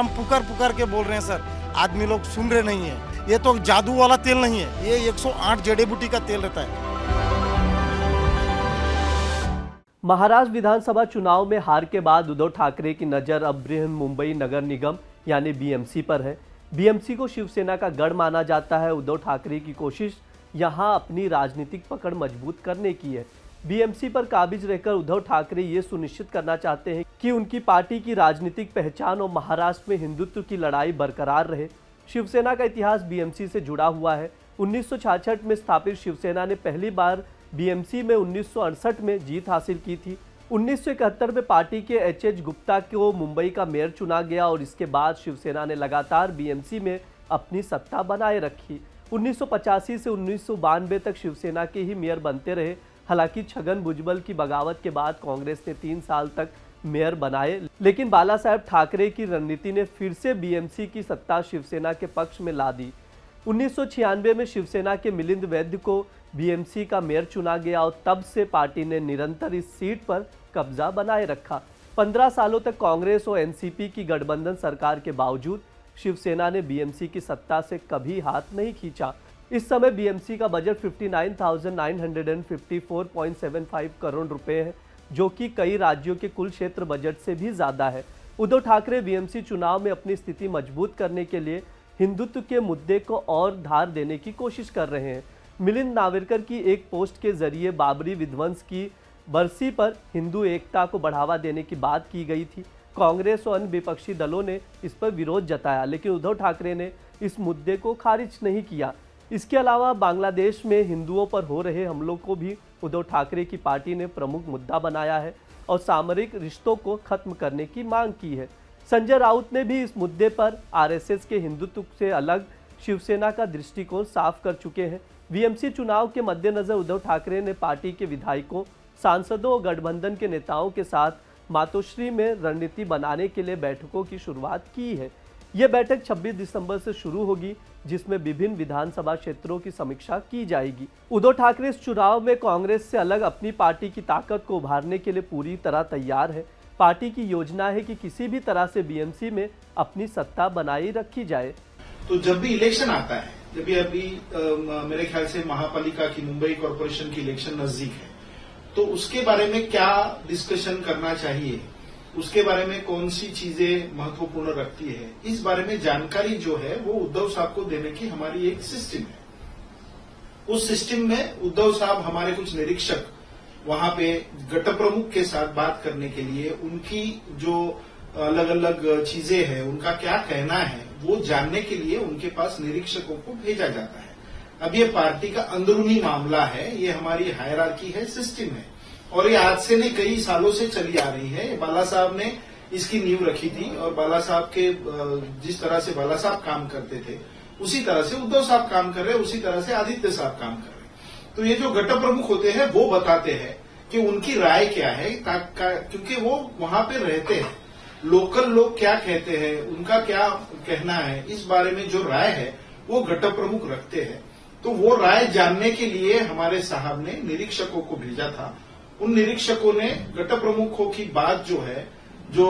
हम पुकार पुकार के बोल रहे हैं सर, आदमी लोग सुन रहे नहीं है। ये तो जादू वाला तेल नहीं है, ये 108 जड़ी बूटी का तेल रहता है। महाराष्ट्र विधानसभा चुनाव में हार के बाद उद्धव ठाकरे की नजर अब बृहन-मुंबई नगर निगम यानी बीएमसी पर है। बीएमसी को शिवसेना का गढ़ माना जाता है। उद्धव ठाकरे की कोशिश यहां अपनी राजनीतिक पकड़ मजबूत करने की है। बीएमसी पर काबिज रहकर उद्धव ठाकरे ये सुनिश्चित करना चाहते हैं कि उनकी पार्टी की राजनीतिक पहचान और महाराष्ट्र में हिंदुत्व की लड़ाई बरकरार रहे। शिवसेना का इतिहास बीएमसी से जुड़ा हुआ है। 1966 में स्थापित शिवसेना ने पहली बार बीएमसी में 1968 में जीत हासिल की थी। 1971 में पार्टी के एच गुप्ता को मुंबई का मेयर चुना गया और इसके बाद शिवसेना ने लगातार बीएमसी में अपनी सत्ता बनाए रखी। 1985 से 1992 तक शिवसेना के ही मेयर बनते रहे। हालांकि छगन भुजबल की बगावत के बाद कांग्रेस ने 3 साल तक मेयर बनाए, लेकिन बाला साहेब ठाकरे की रणनीति ने फिर से बीएमसी की सत्ता शिवसेना के पक्ष में ला दी। 1996 में शिवसेना के मिलिंद वैद्य को बीएमसी का मेयर चुना गया और तब से पार्टी ने निरंतर इस सीट पर कब्जा बनाए रखा। 15 सालों तक कांग्रेस और एनसीपी की गठबंधन सरकार के बावजूद शिवसेना ने बीएमसी की सत्ता से कभी हाथ नहीं खींचा। इस समय बीएमसी का बजट 59,954.75 करोड़ रुपए है, जो कि कई राज्यों के कुल क्षेत्र बजट से भी ज्यादा है। उद्धव ठाकरे बीएमसी चुनाव में अपनी स्थिति मजबूत करने के लिए हिंदुत्व के मुद्दे को और धार देने की कोशिश कर रहे हैं। मिलिंद नावेरकर की एक पोस्ट के जरिए बाबरी विध्वंस की बरसी पर हिंदू एकता को बढ़ावा देने की बात की गई थी। कांग्रेस और अन्य विपक्षी दलों ने इस पर विरोध जताया, लेकिन उद्धव ठाकरे ने इस मुद्दे को खारिज नहीं किया। इसके अलावा बांग्लादेश में हिंदुओं पर हो रहे हमलों को भी उद्धव ठाकरे की पार्टी ने प्रमुख मुद्दा बनाया है और सामरिक रिश्तों को खत्म करने की मांग की है। संजय राउत ने भी इस मुद्दे पर आरएसएस के हिंदुत्व से अलग शिवसेना का दृष्टिकोण साफ कर चुके हैं। बीएमसी चुनाव के मद्देनजर उद्धव ठाकरे ने पार्टी के विधायकों, सांसदों और गठबंधन के नेताओं के साथ मातोश्री में रणनीति बनाने के लिए बैठकों की शुरुआत की है। यह बैठक 26 दिसंबर से शुरू होगी, जिसमें विभिन्न विधानसभा क्षेत्रों की समीक्षा की जाएगी। उद्धव ठाकरे इस चुनाव में कांग्रेस से अलग अपनी पार्टी की ताकत को उभारने के लिए पूरी तरह तैयार है। पार्टी की योजना है कि किसी भी तरह से बीएमसी में अपनी सत्ता बनाई रखी जाए। तो जब भी इलेक्शन आता है, जब भी अभी मेरे ख्याल से महापालिका की, मुंबई कॉर्पोरेशन की इलेक्शन नजदीक है, तो उसके बारे में क्या डिस्कशन करना चाहिए, उसके बारे में कौन सी चीजें महत्वपूर्ण रखती है, इस बारे में जानकारी जो है वो उद्धव साहब को देने की हमारी एक सिस्टम है। उस सिस्टम में उद्धव साहब हमारे कुछ निरीक्षक वहां पे गट प्रमुख के साथ बात करने के लिए, उनकी जो अलग अलग चीजें हैं, उनका क्या कहना है, वो जानने के लिए उनके पास निरीक्षकों को भेजा जाता है। अब ये पार्टी का अंदरूनी मामला है, ये हमारी हायरार्की है, सिस्टम है, और ये आज से नहीं कई सालों से चली आ रही है। बाला साहब ने इसकी नींव रखी थी और बाला साहब के जिस तरह से बाला साहब काम करते थे उसी तरह से उद्धव साहब काम कर रहे हैं, उसी तरह से आदित्य साहब काम कर रहे हैं। तो ये जो गट प्रमुख होते हैं वो बताते हैं कि उनकी राय क्या है, क्योंकि वो वहां पे रहते हैं। लोकल लोग क्या कहते हैं, उनका क्या कहना है, इस बारे में जो राय है वो गट प्रमुख रखते हैं। तो वो राय जानने के लिए हमारे साहब ने निरीक्षकों को भेजा था। उन निरीक्षकों ने गट प्रमुखों की बात जो है, जो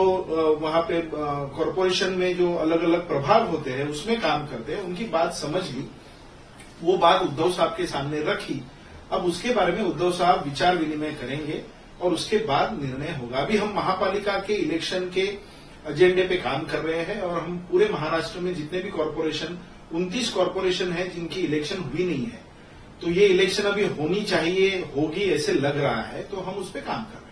वहां पे कॉर्पोरेशन में जो अलग अलग प्रभाग होते हैं उसमें काम करते हैं, उनकी बात समझ ली। वो बात उद्धव साहब के सामने रखी। अब उसके बारे में उद्धव साहब विचार विनिमय करेंगे और उसके बाद निर्णय होगा। अभी हम महापालिका के इलेक्शन के एजेंडे पे काम कर रहे हैं और हम पूरे महाराष्ट्र में जितने भी कॉर्पोरेशन, 29 कॉर्पोरेशन है जिनकी इलेक्शन हुई नहीं है, तो ये इलेक्शन अभी होनी चाहिए, होगी ऐसे लग रहा है, तो हम उस पर काम कर रहे हैं।